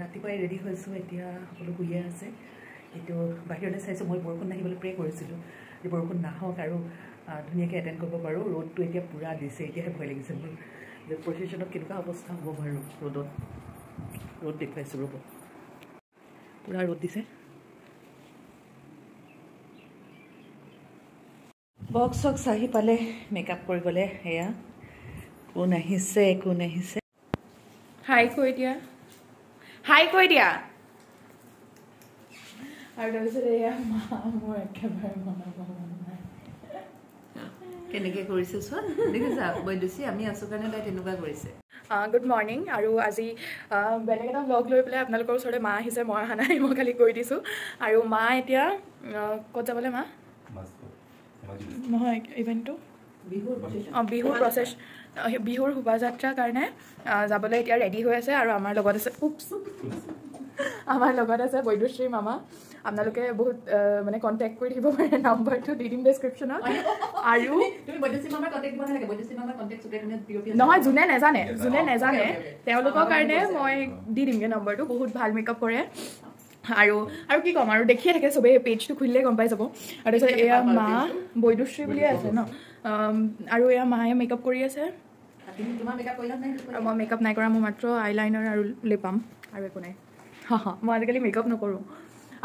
ৰাতিপুৱাই ৰেডি হৈছোঁ এতিয়া সকলো শুইয়ে আছে কিন্তু বাহিৰলৈ চাইছোঁ মই বৰষুণ নাহিবলৈ প্ৰে কৰিছিলোঁ যে বৰষুণ নাহক আৰু ধুনীয়াকৈ এটেণ্ড কৰিব পাৰোঁ ৰ'দটো এতিয়া পূৰা দিছে এতিয়াহে ভয় লাগিছে মোৰ যে প্ৰচেশ্যনত কেনেকুৱা অৱস্থা হ'ব বাৰু ৰ'দত ৰ'দ দেখুৱাইছোঁ ৰ'ব পূৰা ৰ'দ দিছে বক্স চক্স আহি পালে মেকআপ কৰিবলৈ এয়া কোন আহিছে হাই কৈ দিয়া আৰু তাৰপিছত এয়া মোৰ একেবাৰে বনাব মন নাই কেনেকৈ কৰিছে চোৱা দেখিছা বৈদুচি আমি আছোঁ কাৰণে তাই তেনেকুৱা কৰিছে গুড মৰ্ণিং আৰু আজি বেলেগ এটা ব্লগ লৈ পেলাই আপোনালোকৰ ওচৰতে মা আহিছে মই অহা নাই মই খালি কৈ দিছোঁ আৰু মা এতিয়া ক'ত যাবলৈ মা নহয় ইভেণ্টটো বিহুৰ শোভাযাত্ৰাৰ কাৰণে যাবলৈ এতিয়া ৰেডি হৈ আছে আৰু আমাৰ লগত আছে বৈদুশ্ৰী মামা আপোনালোকে বহুত মানে কণ্টেক্ট কৰি থাকিব পাৰে নাম্বাৰটো দি দিম ডেছক্ৰিপশ্যনত আৰু নহয় যোনে নেজানে তেওঁলোকৰ কাৰণে মই দি দিমগৈ নম্বৰটো বহুত ভাল মেকআপ কৰে আৰু কি ক'ম আৰু দেখিয়ে থাকে চবেই পেজটো খুলিলে গম পাই যাব আৰু তাৰপিছত এয়া মা বৈদুশ্ৰী বুলিয়ে আছে ন আৰু এয়া মায়ে মেকআপ কৰি আছে আৰু মই মেকআপ নাই কৰা মই মাত্ৰ আইলাইনাৰ আৰু লিপ বাম আৰু একো নাই মই আজিকালি মেকআপ নকৰোঁ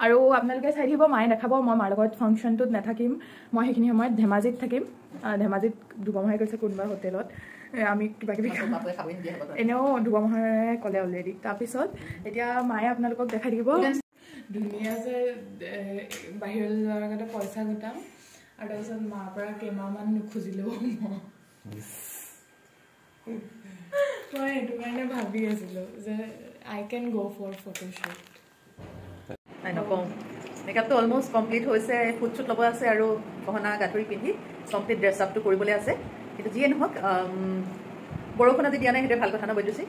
আৰু আপোনালোকে চাই থাকিব মায়ে দেখাব মই মাৰ লগত ফাংচনটোত নাথাকিম মই সেইখিনি সময়ত ধেমাজিত থাকিম ধেমাজিত ধুবামহাই গৈছে কোনোবা হোটেলত আমি কিবা কিবি এনেও ধুবামহাৰে ক'লে অলৰেডি তাৰপিছত এতিয়া মায়ে আপোনালোকক দেখাই থাকিব ধুনীয়া যে বাহিৰলৈ যোৱাৰ আগতে পইচা গোটাম আৰু তাৰপিছত মাৰ পৰা কেইমাহমান নুখুজিলেও মই এইটো কাৰণে ভাবি আছিলোঁ যে আই কেন গ' ফৰ ফটোশ্বুট নকওঁ মেকআপটো অলমষ্ট কমপ্লিট হৈছে ফুট চুট ল'ব আছে আৰু গহনা গাঁঠৰি পিন্ধি কমপ্লিট ড্ৰেছ আপটো কৰিবলৈ আছে কিন্তু যিয়ে নহওক বৰষুণ আজি দিয়া নাই সেইটোৱে ভাল কথা ন বৈদুচি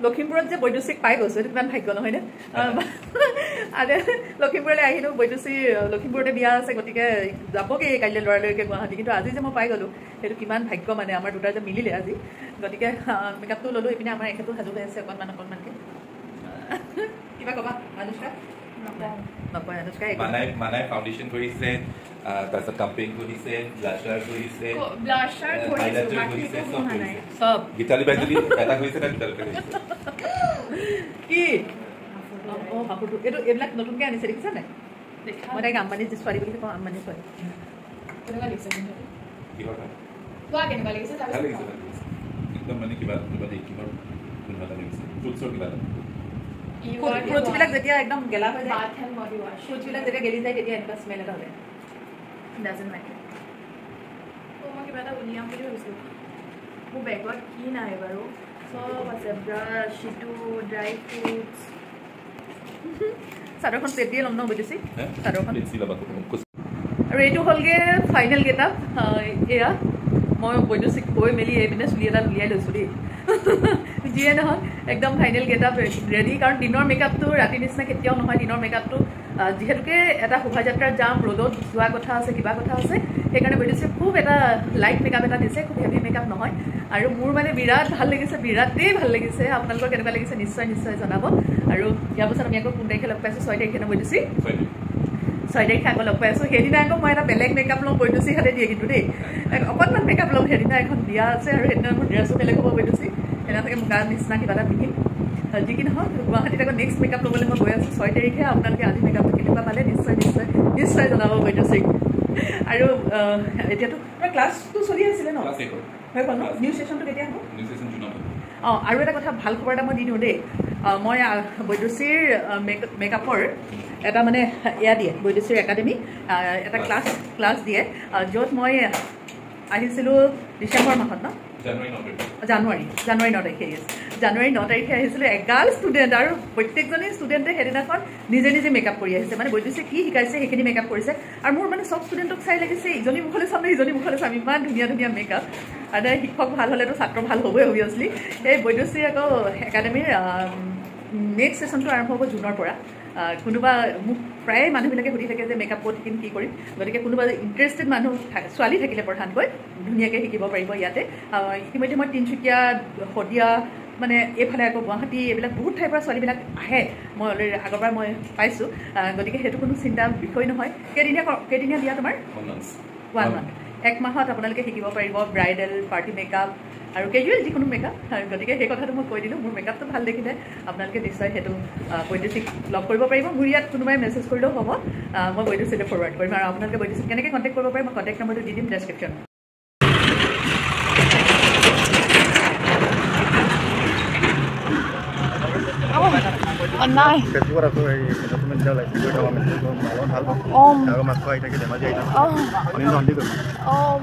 লখিমপুৰত যে বৈদুচিক পাই গৈছোঁ সেইটো কিমান ভাগ্য নহয়নে আৰু লখিমপুৰলৈ আহিলোঁ বৈদুচি লখিমপুৰতে বিয়া আছে গতিকে যাবগৈ কাইলৈ ল'ৰালৈকে গুৱাহাটী কিন্তু আজি যে মই পাই গ'লোঁ সেইটো কিমান ভাগ্য মানে আমাৰ দুটা যে মিলিলে আজি গতিকে মেকআপটো ল'লোঁ এইপিনে আমাৰ এখেতো সাজু হৈ আছে অকণমানকৈ কিবা ক'বা অনুষ্কা নকয় অনুষ্কা মানাই ফাউণ্ডেশ্যন কৰিছে তাৰপিছত কাম্পেইন কৰিছে ব্লাছাৰ কৰিছে চব গীতালি বাই যদি এটা কৰিছে না গীতালি কি অঁ হাপুৰটো এইটো এইবিলাক নতুনকৈ আনিছে দেখিছা নাই মই তাইক আম্বানী ছোৱালী বুলি কওঁ আম্বানী ছোৱালী কেনেকুৱা লাগিছে একদম মানে কিবা দেখিবৰ কোনোবা এটা লাগিছে ফ্ৰুটছৰ কিবা এটা ফ্ৰুটছবিলাক যেতিয়া একদম গেলা হৈ যায় ফ্ৰুটছবিলাক যেতিয়া গেলি যায় তেতিয়া এনেকুৱা স্মেল এটা হয় ডাজেণ্ট মেটাৰ মই কিবা এটা উলিয়াম বুলি ভাবিছিলোঁ মোৰ বেগত কি নাই বাৰু চব আছে ব্ৰাছ চিটু ড্ৰাই ফ্ৰুটছ চাদৰখন প্লেট দিয়ে ল'ম ন বুজিছি চাদৰখন আৰু এইটো হ'লগৈ ফাইনেল গেটআপ এয়া মই বৈদুচিক কৈ মেলি এইপিনে চুলি এটা উলিয়াই লৈছোঁ দেই যিয়ে নহওক একদম ফাইনেল গেটআপ ৰেডি কাৰণ দিনৰ মেকআপটো ৰাতিৰ নিচিনা কেতিয়াও নহয় দিনৰ মেকআপটো যিহেতুকে এটা শোভাযাত্ৰাত যাম ৰ'দত যোৱা কথা আছে কিবা কথা আছে সেইকাৰণে বৈদুচিক খুব এটা লাইট মেকআপ এটা দিছে খুব হেভি মেকআপ নহয় আৰু মোৰ মানে বিৰাট ভাল লাগিছে বিৰাটেই ভাল লাগিছে আপোনালোকৰ কেনেকুৱা লাগিছে নিশ্চয় জনাব আৰু ইয়াৰ পাছত আমি আকৌ কোন তাৰিখে লগ পাইছোঁ 6 তাৰিখে ন বৈদুচি 6 তাৰিখে আকৌ লগ পাই আছোঁ সেইদিনা আকৌ মই এটা বেলেগ মেকআপ ল'ম বৈদুচি হাতে দিয়ে কিন্তু দেই অকণমান মেকআপ ল'ম সেইদিনা এখন বিয়া আছে আৰু সেইদিনা মোৰ ড্ৰেছো বেলেগ হ'ব বৈদুচি সেইদিনা চাগে মুগাৰ নিচিনা কিবা এটা পিন্ধিম যি কি নহওক গুৱাহাটীত আকৌ নেক্সট মেকআপ ল'বলৈ মই গৈ আছোঁ 6 তাৰিখে আপোনালোকে আজি মেকআপটো কেনেকুৱা পালে নিশ্চয় জনাব বৈদুচিক আৰু এতিয়াতো আমাৰ ক্লাছটো চলি আছিলে ন হৈ গ'ল ন নিউ ছেশ্যনটো কেতিয়া হ'ব অঁ আৰু এটা কথা ভাল খবৰ এটা মই দি দিওঁ দেই মই বৈদুচিৰ মেকআপৰ এটা মানে এয়া দিয়ে বৈদুচিৰ একাডেমি এটা ক্লাছ দিয়ে য'ত মই আহিছিলোঁ ডিচেম্বৰ মাহত ন জানুৱাৰী 9 তাৰিখে জানুৱাৰী 9 তাৰিখে আহিছিলোঁ এগাল ষ্টুডেণ্ট আৰু প্ৰত্যেকজনী ষ্টুডেণ্টে সেইদিনাখন নিজে মেকআপ কৰি আহিছে মানে বৈদুচিয়ে কি শিকাইছে সেইখিনি মেকআপ কৰিছে আৰু মোৰ মানে চব ষ্টুডেণ্টক চাই লাগিছে ইজনী মুখলৈ চাম নে ইজনী মুখলৈ চাম ইমান ধুনীয়া মেকআপ আৰু শিক্ষক ভাল হ'লেতো ছাত্ৰ ভাল হ'বই অভিয়াছলি সেই বৈদুচিৰ আকৌ একাডেমীৰ নেক্সট ছেশ্যনটো আৰম্ভ হ'ব জুনৰ পৰা কোনোবা মোক প্ৰায় মানুহবিলাকে সুধি থাকে যে মেকআপ ক'ত শিকিম কি কৰিম গতিকে কোনোবা ইণ্টাৰেষ্টেড মানুহ ছোৱালী থাকিলে প্ৰধানকৈ ধুনীয়াকৈ শিকিব পাৰিব ইয়াতে ইতিমধ্যে মই তিনিচুকীয়া শদিয়া মানে এইফালে আকৌ গুৱাহাটী এইবিলাক বহুত ঠাইৰ পৰা ছোৱালীবিলাক আহে মই অলৰেডি আগৰ পৰা মই পাইছোঁ গতিকে সেইটো কোনো চিন্তাৰ বিষয় নহয় কেইদিনীয়া দিয়া তোমাৰ 1 মান্থ 1 মাহত আপোনালোকে শিকিব পাৰিব ব্ৰাইডেল পাৰ্টি মেকআপ আৰু কেজুৱেল যিকোনো মেকআপ গতিকে সেই কথাটো মই কৈ দিলোঁ মোৰ মেকআপটো ভাল দেখিলে আপোনালোকে নিশ্চয় সেইটো বৈদ্যুতিক লগ কৰিব পাৰিব মোৰ ইয়াত কোনোবাই মেছেজ কৰিলেও হ'ব মই বৈদ্যুতিক ফৰৱাৰ্ড কৰিম আৰু আপোনালোকে বৈদ্যুতিক কেনেকৈ কণ্টেক্ট কৰিব পাৰিম মই কণ্টেক্ট নম্বৰটো দি দিম ডেছক্ৰিপশ্যন নাই ফেচবুকত আছো এই ডকুমেণ্ট এটা লাইক কৰি থকা মেছেজ ভাল পাওঁ আৰু মাছ আহি থাকে ধেমাজি আহি থাকে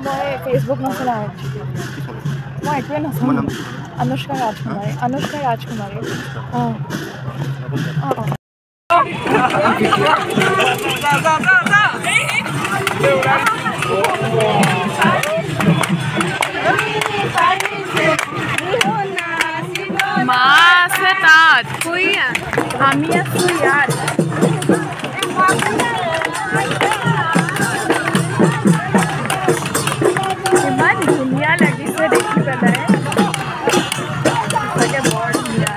মই ফেচবুক নচলাওঁ মই একোৱে নচলাওঁ অনুষ্কা ৰাজকুমাৰী মা আছে তাত আমি আছো ইয়াত ইমান ধুনীয়া লাগিছে দেখি পেলাই সঁচাকে বৰ ধুনীয়া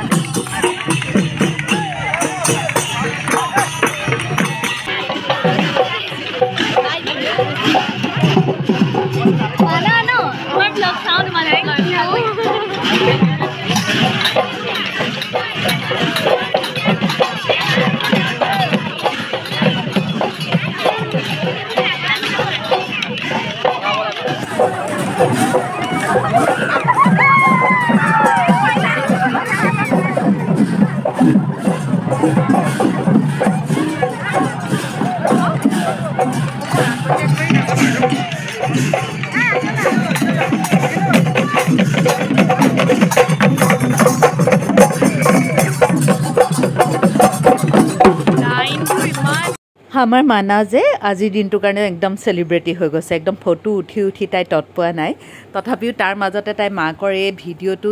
আমাৰ মানা যে আজিৰ দিনটোৰ কাৰণে একদম চেলিব্ৰেটি হৈ গৈছে একদম ফটো উঠি তাই তৎপোৱা নাই তথাপিও তাৰ মাজতে তাই মাকৰ এই ভিডিঅ'টো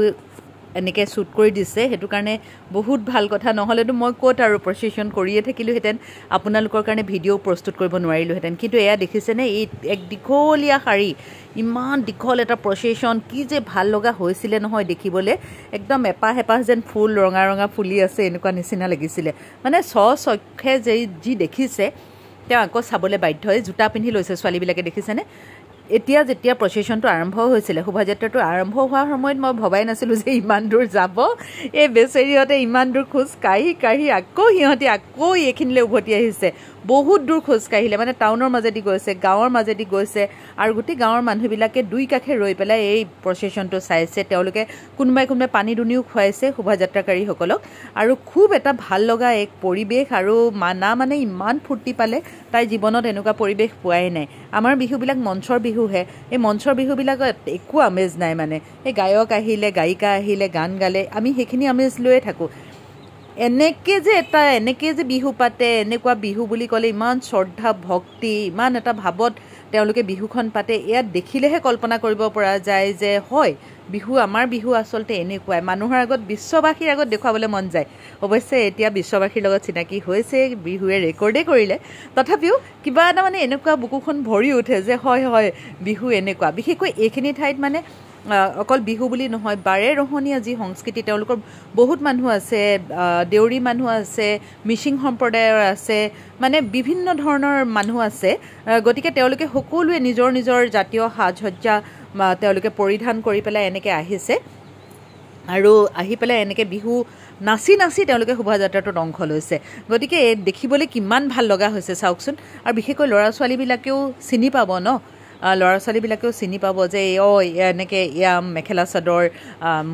এনেকৈ শ্বুট কৰি দিছে সেইটো কাৰণে বহুত ভাল কথা নহ'লেতো মই ক'ত আৰু প্ৰচেছন কৰিয়ে থাকিলোহেঁতেন আপোনালোকৰ কাৰণে ভিডিঅ' প্ৰস্তুত কৰিব নোৱাৰিলোহেঁতেন কিন্তু এয়া দেখিছেনে এই এক দীঘলীয়া শাৰী ইমান দীঘল এটা প্ৰচেছন কি যে ভাল লগা হৈছিলে নহয় দেখিবলৈ একদম এপাহ এপাহ যেন ফুল ৰঙা ৰঙা ফুলি আছে এনেকুৱা নিচিনা লাগিছিলে মানে স্বচক্ষে যি দেখিছে তেওঁ আকৌ চাবলৈ বাধ্য হৈ জোতা পিন্ধি লৈছে ছোৱালীবিলাকে দেখিছেনে এতিয়া যেতিয়া প্ৰচেছনটো আৰম্ভ হৈছিলে শোভাযাত্ৰাটো আৰম্ভ হোৱাৰ সময়ত মই ভবাই নাছিলোঁ যে ইমান দূৰ যাব এই বেচেৰিহঁতে ইমান দূৰ খোজ কাঢ়ি আকৌ সিহঁতে আকৌ এইখিনিলৈ উভতি আহিছে বহুত দূৰ খোজ কাঢ়িলে মানে টাউনৰ মাজেদি গৈছে গাঁৱৰ মাজেদি গৈছে আৰু গোটেই গাঁৱৰ মানুহবিলাকে দুই কাষে ৰৈ পেলাই এই প্ৰচেছনটো চাইছে তেওঁলোকে কোনোবাই পানী দুনিও খুৱাইছে শোভাযাত্ৰাকাৰীসকলক আৰু খুব এটা ভাল লগা এক পৰিৱেশ আৰু মানা মানে ইমান ফূৰ্তি পালে তাই জীৱনত এনেকুৱা পৰিৱেশ পোৱাই নাই আমাৰ বিহুবিলাক মঞ্চৰ বিহুহে এই মঞ্চৰ বিহুবিলাকত একো আমেজ নাই মানে এই গায়ক আহিলে গায়িকা আহিলে গান গালে আমি সেইখিনি আমেজ লৈয়ে থাকোঁ এনেকৈ যে বিহু পাতে এনেকুৱা বিহু বুলি ক'লে ইমান শ্ৰদ্ধা ভক্তি ইমান এটা ভাৱত তেওঁলোকে বিহুখন পাতে ইয়াত দেখিলেহে কল্পনা কৰিব পৰা যায় যে হয় বিহু আমাৰ বিহু আচলতে এনেকুৱাই মানুহৰ আগত বিশ্ববাসীৰ আগত দেখুৱাবলৈ মন যায় অৱশ্যে এতিয়া বিশ্ববাসীৰ লগত চিনাকি হৈছে বিহুৱে ৰেকৰ্ডে কৰিলে তথাপিও কিবা এটা মানে এনেকুৱা বুকুখন ভৰি উঠে যে হয় বিহু এনেকুৱা বিশেষকৈ এইখিনি ঠাইত মানে অকল বিহু বুলি নহয় বাৰে ৰহণীয়া যি সংস্কৃতি তেওঁলোকৰ বহুত মানুহ আছে দেউৰী মানুহ আছে মিচিং সম্প্ৰদায়ৰ আছে মানে বিভিন্ন ধৰণৰ মানুহ আছে গতিকে তেওঁলোকে সকলোৱে নিজৰ জাতীয় সাজ সজ্জা তেওঁলোকে পৰিধান কৰি পেলাই এনেকৈ আহিছে আৰু আহি পেলাই এনেকৈ বিহু নাচি তেওঁলোকে শোভাযাত্ৰাটোত অংশ লৈছে গতিকে দেখিবলৈ কিমান ভাল লগা হৈছে চাওকচোন আৰু বিশেষকৈ ল'ৰা ছোৱালীবিলাকেও চিনি পাব ন ল'ৰা ছোৱালীবিলাকেও চিনি পাব যে এনেকৈ এয়া মেখেলা চাদৰ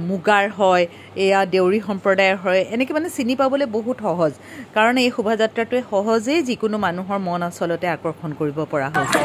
মুগাৰ হয় এয়া দেউৰী সম্প্ৰদায়ৰ হয় এনেকৈ মানে চিনি পাবলৈ বহুত সহজ কাৰণ এই শোভাযাত্ৰাটোৱে সহজেই যিকোনো মানুহৰ মন আচলতে আকৰ্ষণ কৰিব পৰা হৈছে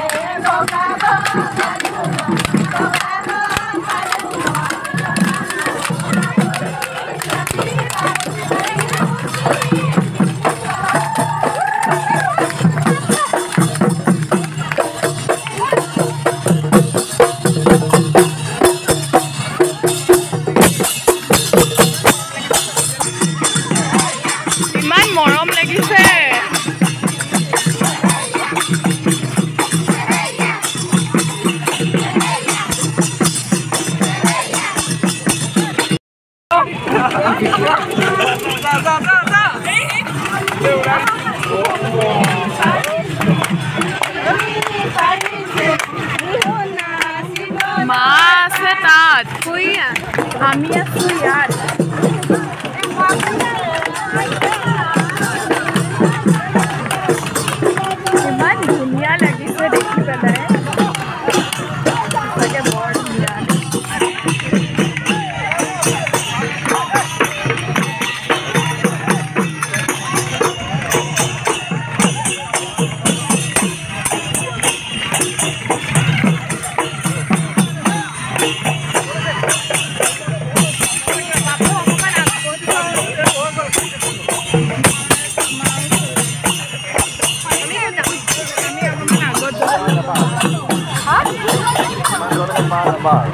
আমাৰ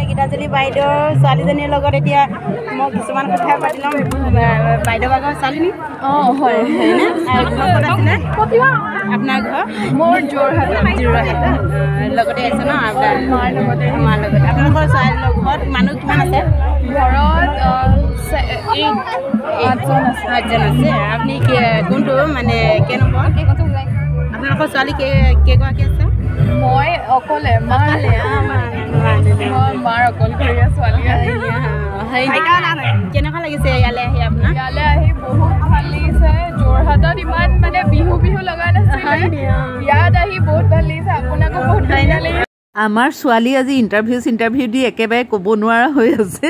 গীতাঞ্জলি বাইদেউৰ ছোৱালীজনীৰ লগত এতিয়া মই কিছুমান কথা পাতি ল'ম বাইদেউ বাগৰ ছোৱালী হয় আছিলে আপোনাৰ ঘৰ মোৰ যোৰহাট লগতে আছে ন আপোনাৰ মাৰ লগতে আপোনালোকৰ ছোৱালীৰ ঘৰত মানুহ কিমান আছে ঘৰত 8জন আছে আপুনি কোনটো মানে কেনেকুৱা আপোনালোকৰ ছোৱালী কেইগৰাকী আছে মই অকলে মাৰ অকলশৰীয়া ছোৱালী কেনেকুৱা লাগিছে ইয়ালৈ আহি আপোনাৰ ইয়ালৈ আহি বহুত ভাল লাগিছে যোৰহাটত ইমান মানে বিহু লগা নাছিলে ইয়াত আহি বহুত ভাল লাগিছে আপোনাকো বহুত ভাল লাগিছে আমাৰ ছোৱালী আজি ইণ্টাৰভিউ দি একেবাৰে ক'ব নোৱাৰা হৈ আছে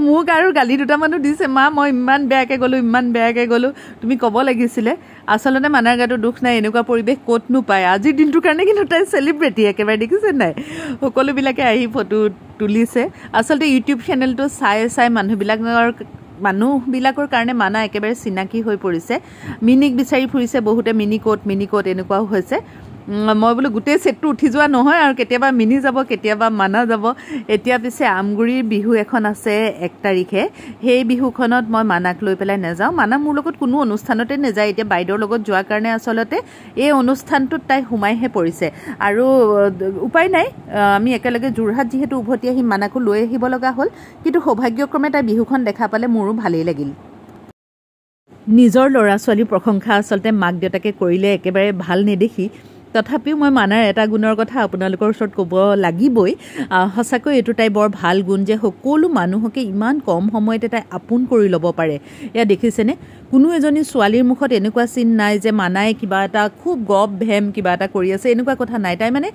মোক আৰু গালি দুটামানো দিছে মা মই ইমান বেয়াকৈ গ'লোঁ তুমি ক'ব লাগিছিলে আচলতে মানাৰ গাটো দুখ নাই এনেকুৱা পৰিৱেশ ক'তনো পায় আজিৰ দিনটোৰ কাৰণে কিন্তু তাই চেলিব্ৰিটি একেবাৰে দেখিছে নাই সকলোবিলাকে আহি ফটো তুলিছে আচলতে ইউটিউব চেনেলটো চাই মানুহবিলাকৰ কাৰণে মানা একেবাৰে চিনাকি হৈ পৰিছে মিনিক বিচাৰি ফুৰিছে বহুতে মিনি কোট এনেকুৱাও হৈছে মই বোলো গোটেই সেটটো উঠি যোৱা নহয় আৰু কেতিয়াবা মিনি যাব কেতিয়াবা মানা যাব এতিয়া পিছে আমগুৰিৰ বিহু এখন আছে 1 তাৰিখে সেই বিহুখনত মই মানাক লৈ পেলাই নাযাওঁ মানা মোৰ লগত কোনো অনুষ্ঠানতে নাযায় এতিয়া বাইদেউৰ লগত যোৱাৰ কাৰণে আচলতে এই অনুষ্ঠানটোত তাই সোমাইহে পৰিছে আৰু উপায় নাই আমি একেলগে যোৰহাট যিহেতু উভতি আহি মানাকো লৈ আহিব লগা হ'ল কিন্তু সৌভাগ্যক্ৰমে তাই বিহুখন দেখা পালে মোৰো ভালেই লাগিল নিজৰ ল'ৰা ছোৱালীৰ প্ৰশংসা আচলতে মাক দেউতাকে কৰিলে একেবাৰে ভাল নেদেখি তথাপিও মই মানাৰ এটা গুণৰ কথা আপোনালোকৰ ওচৰত ক'ব লাগিবই সঁচাকৈ এইটো তাই বৰ ভাল গুণ যে সকলো মানুহকে ইমান কম সময়তে তাই আপোন কৰি ল'ব পাৰে এয়া দেখিছেনে কোনো এজনী ছোৱালীৰ মুখত এনেকুৱা চিন নাই যে মানাই কিবা এটা খুব গপ ভেম কিবা এটা কৰি আছে এনেকুৱা কথা নাই তাই মানে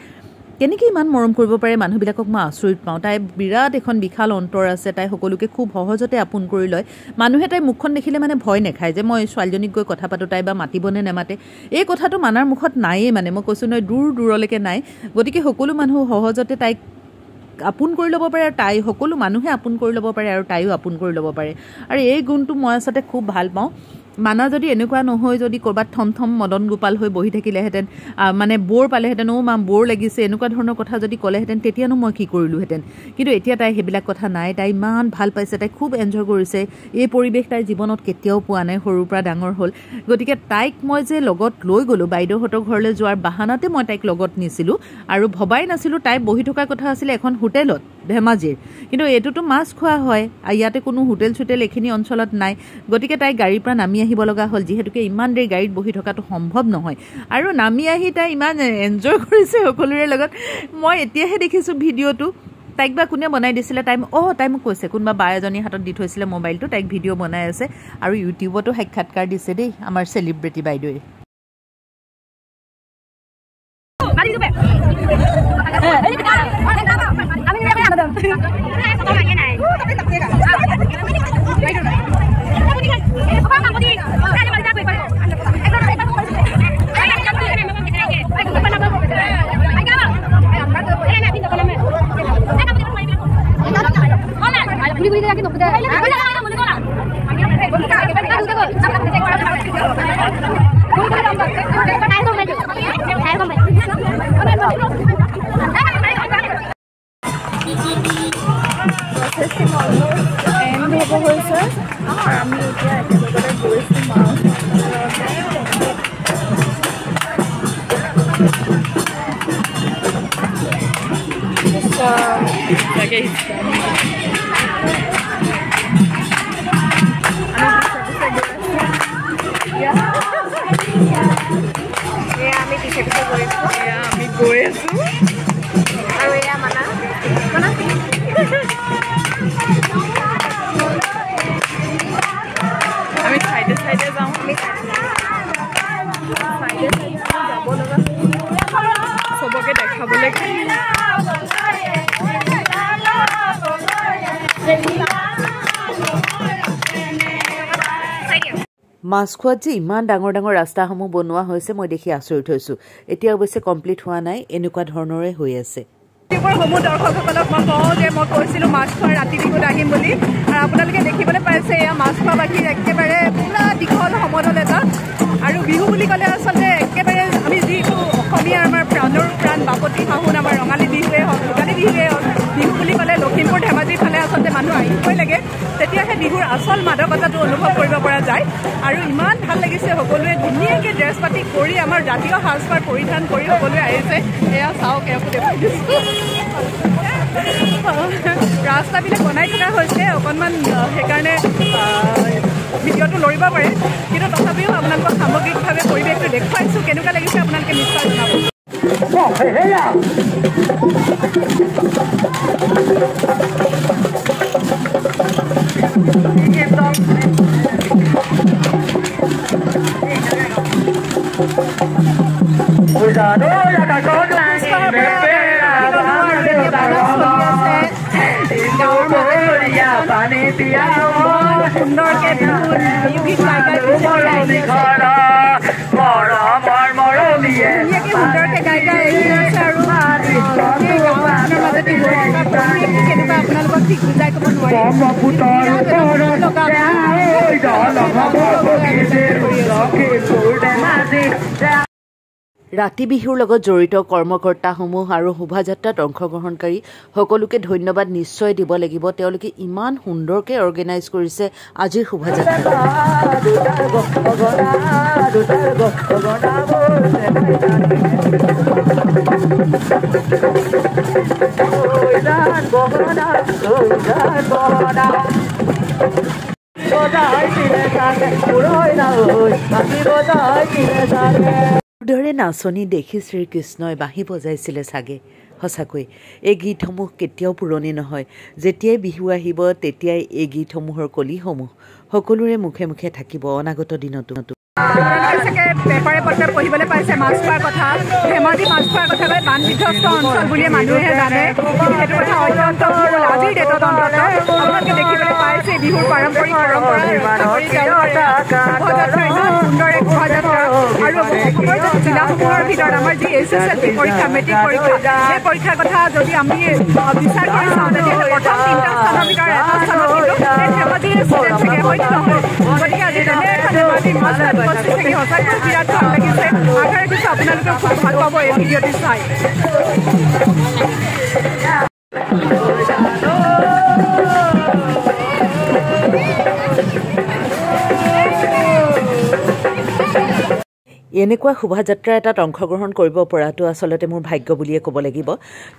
কেনেকৈ ইমান মৰম কৰিব পাৰে মানুহবিলাকক মই আচৰিত পাওঁ তাই বিৰাট এখন বিশাল অন্তৰ আছে তাই সকলোকে খুব সহজতে আপোন কৰি লয় মানুহে তাই মুখখন দেখিলে মানে ভয় নাখায় যে মই ছোৱালীজনীক গৈ কথা পাতোঁ তাই বা মাতিবনে নেমাতে এই কথাটো মানাৰ মুখত নায়েই মানে মই কৈছোঁ নহয় দূৰলৈকে নাই গতিকে সকলো মানুহ সহজতে তাইক আপোন কৰি ল'ব পাৰে আৰু তাই সকলো মানুহে আপোন কৰি ল'ব পাৰে আৰু তাইও আপোন কৰি ল'ব পাৰে আৰু এই গুণটো মই আচলতে খুব ভাল পাওঁ মানা যদি এনেকুৱা নহয় যদি ক'ৰবাত থম মদন গোপাল হৈ বহি থাকিলেহেঁতেন মানে বৰ পালেহেঁতেন মা বৰ লাগিছে এনেকুৱা ধৰণৰ কথা যদি ক'লেহেঁতেন তেতিয়ানো মই কি কৰিলোহেঁতেন কিন্তু এতিয়া তাই সেইবিলাক কথা নাই তাই ইমান ভাল পাইছে তাই খুব এনজয় কৰিছে এই পৰিৱেশ তাইৰ জীৱনত কেতিয়াও পোৱা নাই সৰুৰ পৰা ডাঙৰ হ'ল গতিকে তাইক মই যে লগত লৈ গ'লোঁ বাইদেউহঁতৰ ঘৰলৈ যোৱাৰ বাহানাতে মই তাইক লগত নিছিলোঁ আৰু ভবাই নাছিলোঁ তাই বহি থকাৰ কথা আছিলে এখন হোটেলত ধেমাজিৰ কিন্তু এইটোতো মাছ খোৱা হয় ইয়াতে কোনো হোটেল এইখিনি অঞ্চলত নাই গতিকে তাই গাড়ীৰ পৰা নামি আহিব লগা হ'ল যিহেতুকে ইমান দেৰি গাড়ীত বহি থকাটো সম্ভৱ নহয় আৰু নামি আহি তাই ইমান এনজয় কৰিছে সকলোৰে লগত মই এতিয়াহে দেখিছোঁ ভিডিঅ'টো তাইক বা কোনে বনাই দিছিলে তাই মোক কৈছে কোনোবা বা এজনীৰ হাতত দি থৈছিলে মোবাইলটো তাইক ভিডিঅ' বনাই আছে আৰু ইউটিউবতো সাক্ষাৎকাৰ দিছে দেই আমাৰ চেলিব্ৰিটি বাইদেৱে আমি গৈ আছো আৰু এয়া মানা আমি চাইডে চাইডে যাওঁ যাব লগা চবকে দেখাবলৈ মাছখোৱাত যে ইমান ডাঙৰ ডাঙৰ ৰাস্তাসমূহ বনোৱা হৈছে মই দেখি আচৰিত হৈছোঁ এতিয়া অৱশ্যে কমপ্লিট হোৱা নাই এনেকুৱা ধৰণৰে হৈ আছে সমূহ দৰ্শকসকলক মই কওঁ যে মই কৈছিলোঁ মাছখোৱা ৰাতি বিহুত আহিম বুলি আৰু আপোনালোকে দেখিবলৈ পাইছে এয়া মাছখোৱাবাসীৰ একেবাৰে পুৰা দীঘল সমদল এটা আৰু বিহু বুলি ক'লে আচলতে একেবাৰে আমি যিটো অসমীয়া আমাৰ প্ৰাণৰ প্ৰাণ বাপতি সাহোন আমাৰ ৰঙালী বিহুৱে হওক ভোগালী বিহুৱে হওক বিহু বুলি ক'লে লখিমপুৰ ধেমাজিৰ ফালে আচলতে মানুহ আহিবই লাগে তেতিয়াহে বিহুৰ আচল মাদকতাটো অনুভৱ কৰিব পৰা যায় আৰু ইমান ভাল লাগিছে সকলোৱে ধুনীয়াকৈ ড্ৰেছ পাতি কৰি আমাৰ জাতীয় সাজপাৰ পৰিধান কৰি সকলোৱে আহিছে এয়া চাওক এয়াকো দেখুৱাই দিছোঁ ৰাস্তাবিলাক বনাই থকা হৈছে অকণমান সেইকাৰণে ভিডিঅ'টো লৰিব পাৰে কিন্তু তথাপিও আপোনালোকক সামগ্ৰিকভাৱে পৰিৱেশটো দেখুৱাইছোঁ কেনেকুৱা লাগিছে আপোনালোকে নিশ্চয় জনাব সুন্দৰকে সুন্দৰকে গাই গাই আছে আৰু মাজতে কেনেকুৱা আপোনালোকক ঠিক বুজাই ক'ব নোৱাৰিম ৰাতি বিহুৰ লগত জড়িত কৰ্মকৰ্তাসমূহ আৰু শোভাযাত্ৰাত অংশগ্ৰহণকাৰী সকলোকে ধন্যবাদ নিশ্চয় দিব লাগিব তেওঁলোকে ইমান সুন্দৰকৈ অৰ্গেনাইজ কৰিছে আজিৰ শোভাযাত্ৰা দৰে নাচনি দেখি শ্ৰীকৃষ্ণই বাঁহী বজাইছিলে চাগে সঁচাকৈ এই গীতসমূহ কেতিয়াও পুৰণি নহয় যেতিয়াই বিহু আহিব তেতিয়াই এই গীতসমূহৰ কলিসমূহ সকলোৰে মুখে মুখে থাকিব অনাগত দিনতো পেপাৰে পত্ৰে পঢ়িবলৈ পাইছে মাছখোৱাৰ কথা ধেমাজি মাছখোৱাৰ কথা কৈ বান বিধ্বস্ত অঞ্চল বুলিয়ে মানুহে জানে সেইটো কথা অত্যন্ত আজিৰ ডেটত অন্তত আপোনালোকে দেখিবলৈ পাইছে বিহুৰ পাৰম্পৰিক পৰম্পৰা সুন্দৰ এক শোভাযাত্ৰা আৰু জিলাসমূহৰ ভিতৰত আমাৰ যি SSLC পৰীক্ষা মেট্ৰিক পৰীক্ষা সেই পৰীক্ষাৰ কথা যদি আমি বিচাৰ কৰি চাওঁ তেতিয়াহ'লে প্ৰথম 3টা স্থানৰ ভিতৰত এটা স্থানত কিন্তু ধেমাজিৰ ষ্টুডেণ্ট থাকে হয়তো নহয় গতিকে আজি তেনে এখন ধেমাজি মাছখোৱাত উপস্থিত থাকি সঁচাকৈ বিৰাট ভাল লাগিছে আশা ৰাখিছোঁ আপোনালোকে খুব ভাল পাব এই ভিডিঅ'টি চাই এনেকুৱা শোভাযাত্ৰা এটাত অংশগ্ৰহণ কৰিব পৰাটো আচলতে মোৰ ভাগ্য বুলিয়ে ক'ব লাগিব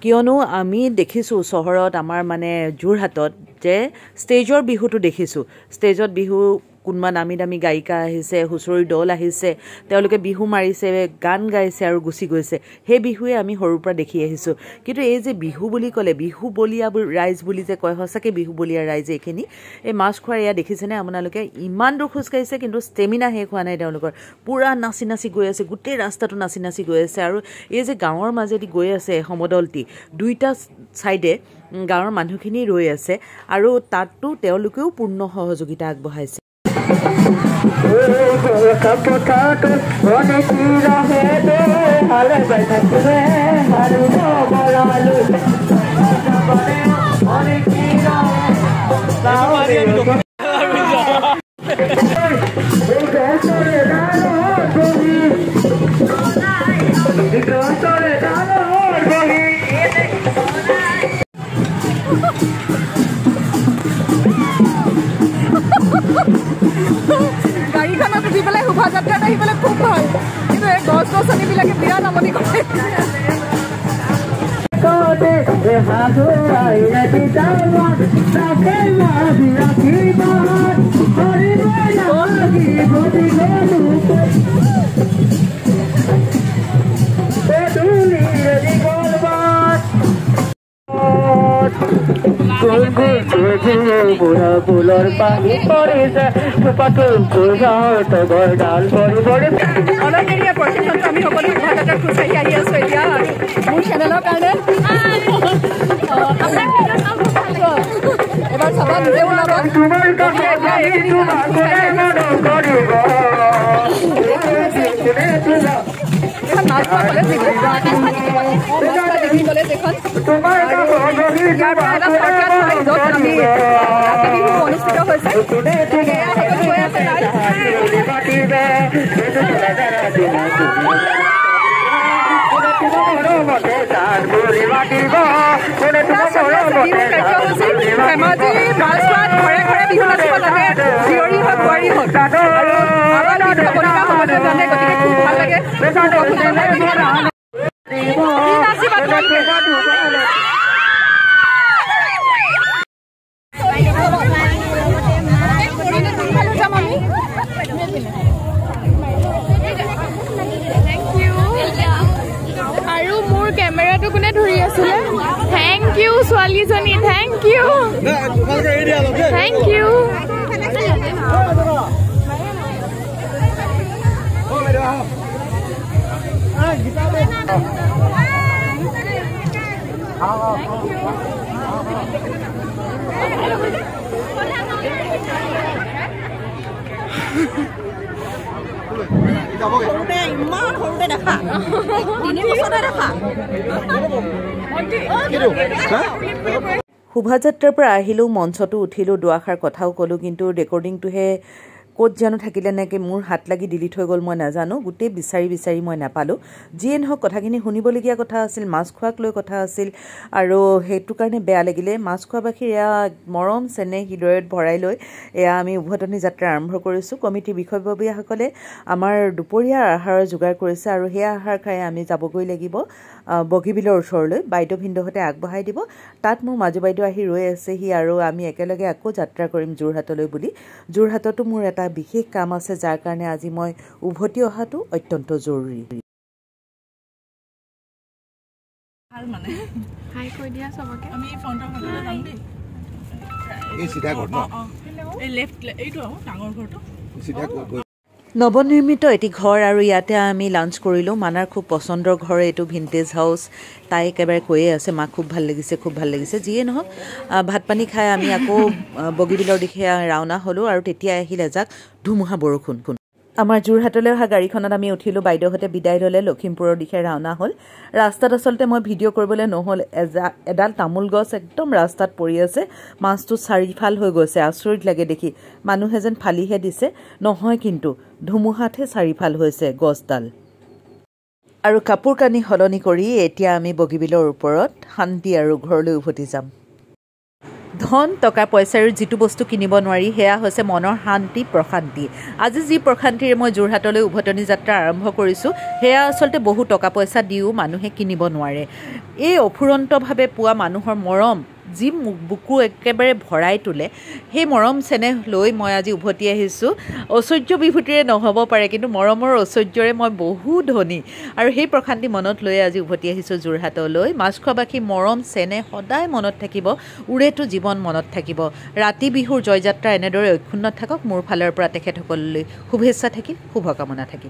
কিয়নো আমি দেখিছোঁ চহৰত আমাৰ মানে যোৰহাটত যে ষ্টেজৰ বিহুটো দেখিছোঁ ষ্টেজত বিহু কোনোবা নামী দামী গায়িকা আহিছে হুঁচৰি দল আহিছে তেওঁলোকে বিহু মাৰিছে গান গাইছে আৰু গুচি গৈছে সেই বিহুৱে আমি সৰুৰ পৰা দেখি আহিছোঁ কিন্তু এই যে বিহু বুলি ক'লে বিহু বলীয়া ৰাইজ বুলি যে কয় সঁচাকৈ বিহু বলীয়া ৰাইজ এইখিনি এই মাছখোৱাৰ এয়া দেখিছেনে আপোনালোকে ইমান দূৰ খোজকাঢ়িছে কিন্তু ষ্টেমিনা শেষ হোৱা নাই তেওঁলোকৰ পূৰা নাচি নাচি গৈ আছে গোটেই ৰাস্তাটো নাচি নাচি গৈ আছে আৰু এই যে গাঁৱৰ মাজেদি গৈ আছে সমদলটি দুইটা ছাইডে গাঁৱৰ মানুহখিনি ৰৈ আছে আৰু তাতো তেওঁলোকেও পূৰ্ণ সহযোগিতা আগবঢ়াইছে গাড়ীখনত উঠি পেলাই শোভাযাত্ৰাত আহি পেলাই খুব ভাল কিন্তু এই গছ গছনিবিলাকে বিৰাট আমনি কৰে বুঢ়া ফুলৰ পানী পৰিছে ডাল পৰি পৰি অলপ দেৰি প্ৰশিক্ষণটো আমি সকলো শিক্ষাগত খোজকাঢ়ি আহি আছোঁ এতিয়া মোৰ চেনেলৰ কাৰণে এবাৰ চাবা নিজে ওলাব মাছ খোৱা কলেজ দেখি কলেজ এখন ইয়াৰ পৰা এটা চৰকাৰ হয় য'ত আমি ৰাতি বিহু অনুষ্ঠিত হৈছে হৈ আছে ধেমাজি মাছখোৱাত ঘৰে ঘৰে বিহু নাচিব লাগে জীয়ৰী হওক বোৱাৰী হওক আৰু আমাৰ কলিতা সময়তে জানে গতিকে খুব ভাল লাগে আৰু মোৰ কেমেৰাটো কোনে ধৰি আছিলে থেংক ইউ ছোৱালীজনী থেংক ইউ থেংক ইউ ইমান সৰুতে দেখা 3 বছৰতে দেখা শোভাযাত্ৰাৰ পৰা আহিলোঁ মঞ্চতো উঠিলোঁ দুআষাৰ কথাও ক'লোঁ কিন্তু ৰেকৰ্ডিংটোহে ক'ত জানো থাকিলে নেকি মোৰ হাত লাগি ডিলিট হৈ গ'ল মই নাজানো গোটেই বিচাৰি মই নাপালোঁ যিয়ে নহওক কথাখিনি শুনিবলগীয়া কথা আছিল মাছ খোৱাক লৈ কথা আছিল আৰু সেইটো কাৰণে বেয়া লাগিলে মাছ খোৱাবাসীৰ এয়া মৰম চেনেহ হৃদয়ত ভৰাই লৈ এয়া আমি উভতনি যাত্ৰা আৰম্ভ কৰিছোঁ কমিটিৰ বিষয়ববীয়াসকলে আমাৰ দুপৰীয়াৰ আহাৰৰ যোগাৰ কৰিছে আৰু সেই আহাৰ খাই আমি যাবগৈ লাগিব বগীবিলৰ ওচৰলৈ বাইদেউ ভিন্দহঁতে আগবঢ়াই দিব তাত মোৰ মাজু বাইদেউ আহি ৰৈ আছেহি আৰু আমি একেলগে আকৌ যাত্ৰা কৰিম যোৰহাটলৈ বুলি যোৰহাটতো মোৰ এটা বিশেষ কাম আছে যাৰ কাৰণে আজি মই উভতি অহাটো অত্যন্ত জৰুৰী ভাল মানে হাই কৈ দিয়া সবকে আমি ফ্ৰণ্টৰ ঘৰলৈ যাম দেই এই সিধা ঘৰ ন এই লেফট এইটো ডাঙৰ ঘৰটো সিধা গৈ নৱনিৰ্মিত এটি ঘৰ আৰু ইয়াতে আমি লাঞ্চ কৰিলোঁ মানাৰ খুব পচন্দৰ ঘৰ এইটো ভিণ্টেজ হাউচ তাই একেবাৰে কৈয়ে আছে মাক খুব ভাল লাগিছে যিয়ে নহওক ভাত পানী খাই আমি আকৌ বগীবিলৰ দিশে ৰাওনা হ'লোঁ আৰু তেতিয়া আহিল এজাক ধুমুহা বৰষুণ আমাৰ যোৰহাটলৈ অহা গাড়ীখনত আমি উঠিলোঁ বাইদেউহঁতে বিদায় ল'লে লখিমপুৰৰ দিশে ৰাওনা হ'ল ৰাস্তাত আচলতে মই ভিডিঅ' কৰিবলৈ নহ'ল এডাল তামোল গছ একদম ৰাস্তাত পৰি আছে মাছটো চাৰিফাল হৈ গৈছে আচৰিত লাগে দেখি মানুহে যেন ফালিহে দিছে নহয় কিন্তু ধুমুহাতহে চাৰিফাল হৈছে গছডাল আৰু কাপোৰ কানি সলনি কৰি এতিয়া আমি বগীবিলৰ ওপৰত শান্তি আৰু ঘৰলৈ উভতি যাম ধন টকা পইচাৰ যিটো বস্তু কিনিব নোৱাৰি সেয়া হৈছে মনৰ শান্তি প্ৰশান্তি আজি যি প্ৰশান্তিৰে মই যোৰহাটলৈ উভতনি যাত্ৰা আৰম্ভ কৰিছোঁ সেয়া আচলতে বহু টকা পইচা দিও মানুহে কিনিব নোৱাৰে এই অফুৰন্তভাৱে পোৱা মানুহৰ মৰম যি বুকু একেবাৰে ভৰাই তোলে সেই মৰম চেনেহ লৈ মই আজি উভতি আহিছোঁ ঐশ্বৰ্য বিভূতিৰে নহ'ব পাৰে কিন্তু মৰমৰ ঐশ্বৰ্যৰে মই বহু ধনী আৰু সেই প্ৰশান্তি মনত লৈ আজি উভতি আহিছোঁ যোৰহাটলৈ মাছখোৱাবাসী মৰম চেনেহ সদায় মনত থাকিব উৰেটো জীৱন মনত থাকিব ৰাতি বিহুৰ জয়যাত্ৰা এনেদৰে অক্ষুণ্ণ থাকক মোৰ ফালৰ পৰা তেখেতসকললৈ শুভেচ্ছা থাকিল শুভকামনা থাকিল